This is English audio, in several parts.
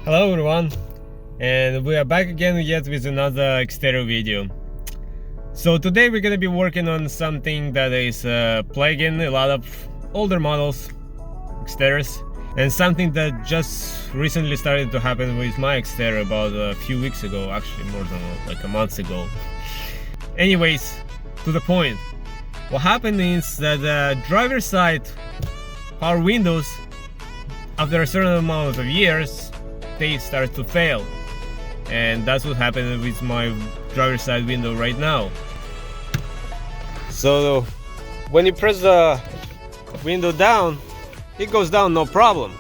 Hello everyone, and we are back again yet with another Xterra video. So today we're gonna be working on something that is plaguing a lot of older models, Xterras, and something that just recently started to happen with my Xterra about a few weeks ago, actually more than like a month ago. Anyways, to the point. What happened is that the driver's side power windows, after a certain amount of years, they start to fail, and that's what happened with my driver's side window right now. So when you press the window down, it goes down no problem.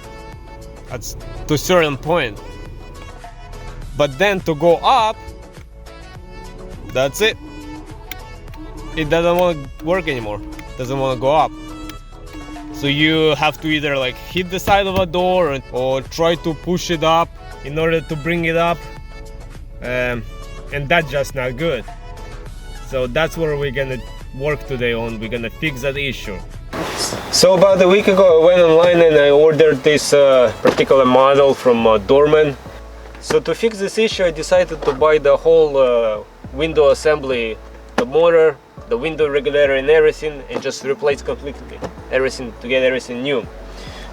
That's to a certain point, but then to go up, that's it. It doesn't want to work anymore, doesn't want to go up. So you have to either like hit the side of a door or try to push it up in order to bring it up, and that's just not good. So that's what we're gonna work today on. We're gonna fix that issue. So about a week ago I went online and I ordered this particular model from Dorman. So to fix this issue I decided to buy the whole window assembly, the motor, the window regulator and everything, and just replace completely everything to get everything new.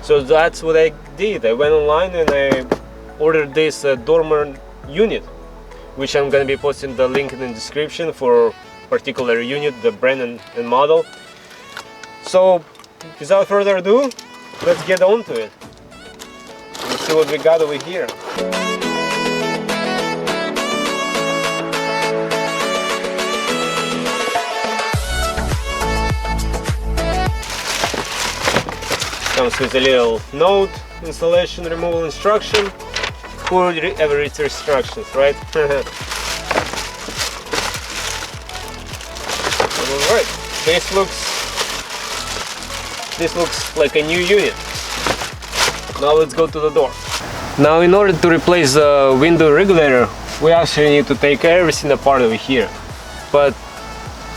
So that's what I did. I went online and I ordered this Dorman unit, which I'm gonna be posting the link in the description for particular unit, the brand and model. So without further ado, let's get on to it. Let's see what we got over here. Comes with a little note, installation, removal instruction, for every instructions, right? Alright, this looks like a new unit. Now let's go to the door. Now in order to replace the window regulator, we actually need to take everything apart over here, but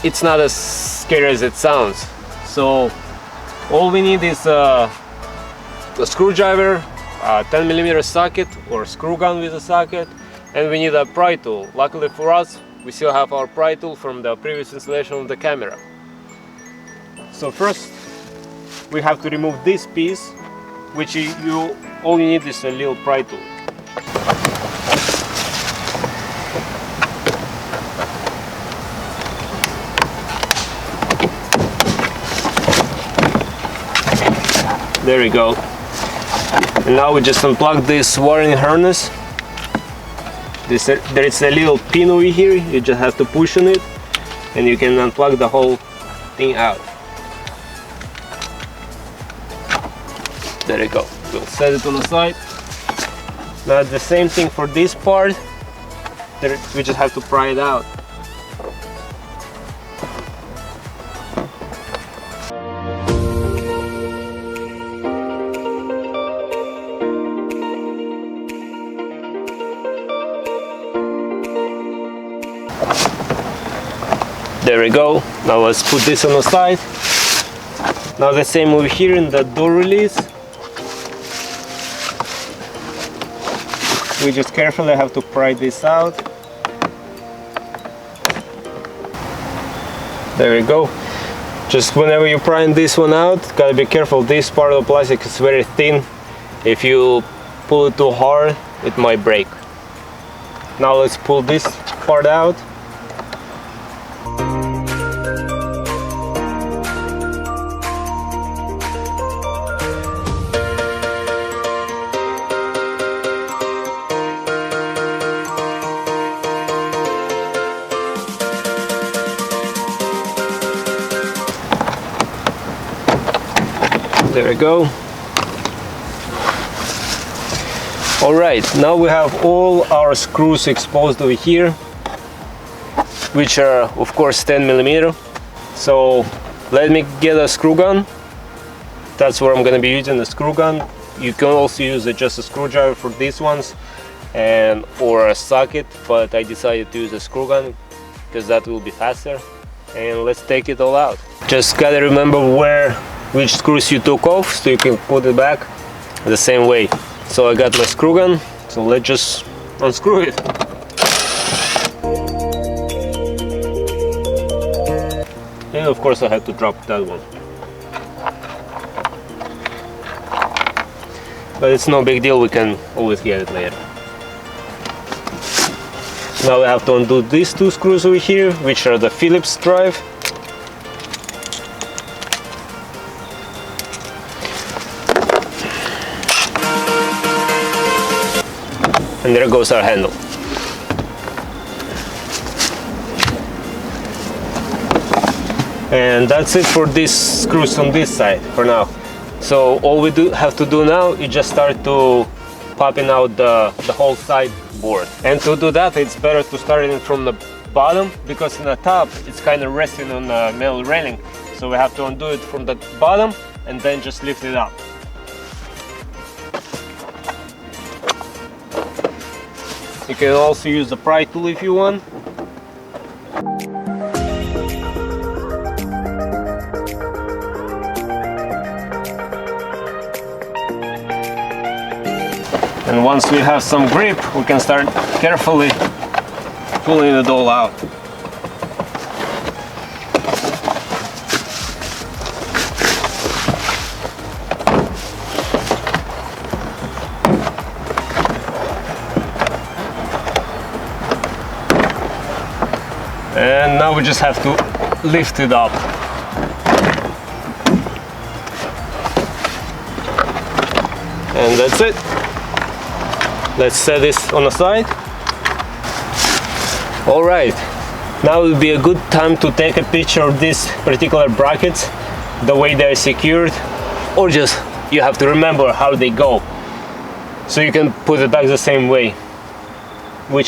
it's not as scary as it sounds. So all we need is a screwdriver, a 10mm socket or screw gun with a socket, and we need a pry tool. Luckily for us, we still have our pry tool from the previous installation of the camera. So first we have to remove this piece, which all you need is a little pry tool. There we go. And now we just unplug this wiring harness. There is a little pin over here, you just have to push on it and you can unplug the whole thing out. There you go. We'll set it on the side. Now the same thing for this part. We just have to pry it out. There we go. Now let's put this on the side. Now the same over here in the door release. We just carefully have to pry this out. There we go. Just whenever you're prying this one out, gotta be careful. This part of the plastic is very thin. If you pull it too hard, it might break. Now let's pull this part out. There we go. Alright, now we have all our screws exposed over here, which are of course 10mm. So let me get a screw gun. That's where I'm going to be using the screw gun. You can also use just a screwdriver for these ones or a socket, but I decided to use a screw gun because that will be faster. And let's take it all out. Just gotta remember which screws you took off so you can put it back the same way. So I got my screw gun, So let's just unscrew it. And of course I had to drop that one. But it's no big deal, we can always get it later. Now we have to undo these two screws over here, which are the Phillips drive. And there goes our handle. And that's it for these screws on this side for now. So all we have to do now is just start to popping out the whole side board. And to do that, it's better to start it from the bottom, because in the top it's kind of resting on the metal railing. So we have to undo it from the bottom and then just lift it up. You can also use the pry tool if you want. And once we have some grip, we can start carefully pulling it all out. And now we just have to lift it up. And that's it. Let's set this on the side. Alright, now will be a good time to take a picture of these particular brackets, the way they're secured, or just you have to remember how they go, so you can put it back the same way. We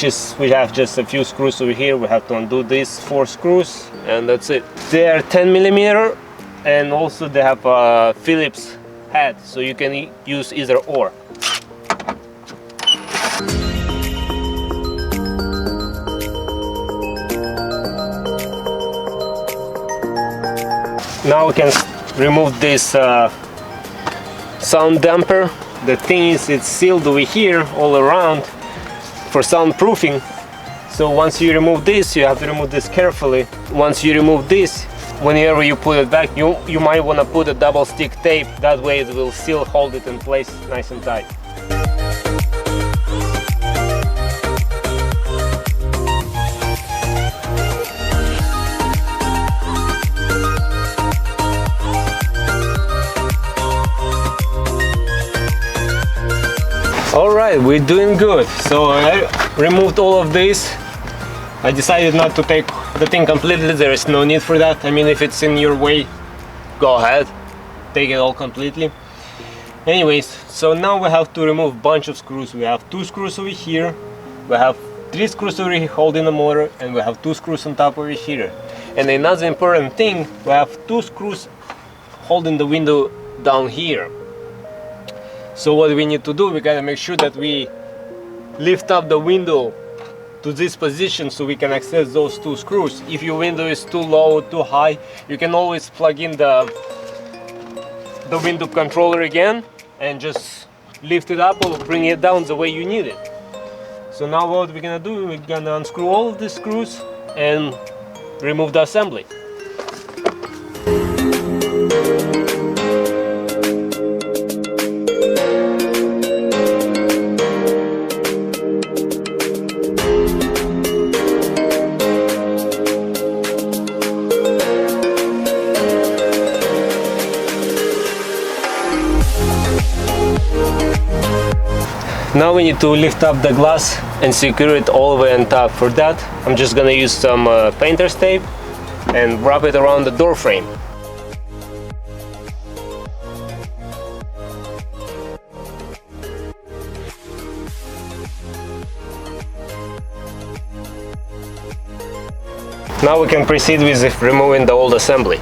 have just a few screws over here. We have to undo these 4 screws, and that's it. They are 10mm, and also they have a Phillips head, so you can use either or. Now we can remove this sound damper. The thing is, it's sealed over here all around for soundproofing. So once you remove this, you have to remove this carefully. Once you remove this, whenever you put it back, you might want to put a double stick tape. That way it will still hold it in place nice and tight. Alright, we're doing good. So I removed all of this. I decided not to take the thing completely. There is no need for that. I mean, if it's in your way, go ahead, take it all completely. Anyways, so now we have to remove a bunch of screws. We have 2 screws over here, we have 3 screws over here holding the motor, and we have 2 screws on top over here. And another important thing, we have 2 screws holding the window down here. So what we need to do, we gotta make sure that we lift up the window to this position so we can access those 2 screws. If your window is too low, too high, you can always plug in the window controller again and just lift it up or bring it down the way you need it. So now what we're gonna do, we're gonna unscrew all of the screws and remove the assembly. Now we need to lift up the glass and secure it all the way on top. For that, I'm just gonna use some painter's tape and wrap it around the door frame. Now we can proceed with removing the old assembly.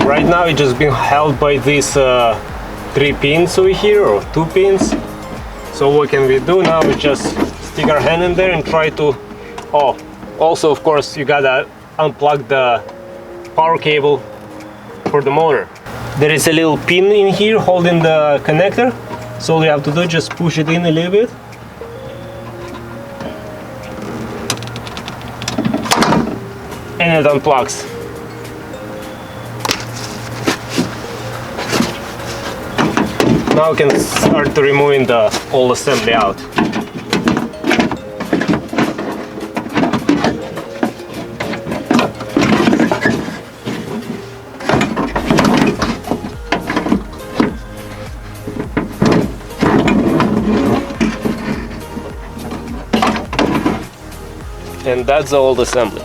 Right now it's just being held by these 3 pins over here, or 2 pins. So what can we do now? We just stick our hand in there and try to... Oh, also of course you gotta unplug the power cable for the motor. There is a little pin in here holding the connector, So all you have to do is just push it in a little bit. And it unplugs. Now we can start to removing the whole assembly out. And that's the old assembly.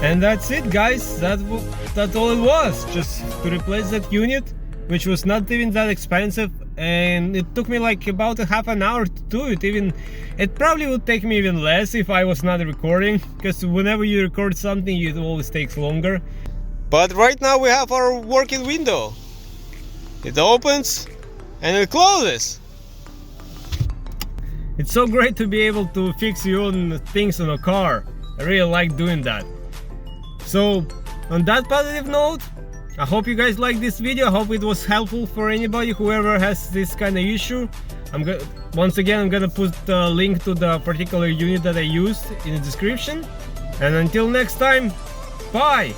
And that's it, guys. That's all it was. Just to replace that unit, which was not even that expensive, and it took me like about a half an hour to do it. It probably would take me even less if I was not recording, because whenever you record something, it always takes longer. But right now we have our working window. It opens and it closes. It's so great to be able to fix your own things on a car. I really like doing that. So on that positive note, I hope you guys liked this video. I hope it was helpful for anybody, whoever has this kind of issue. Once again, I'm gonna put the link to the particular unit that I used in the description. And until next time, bye!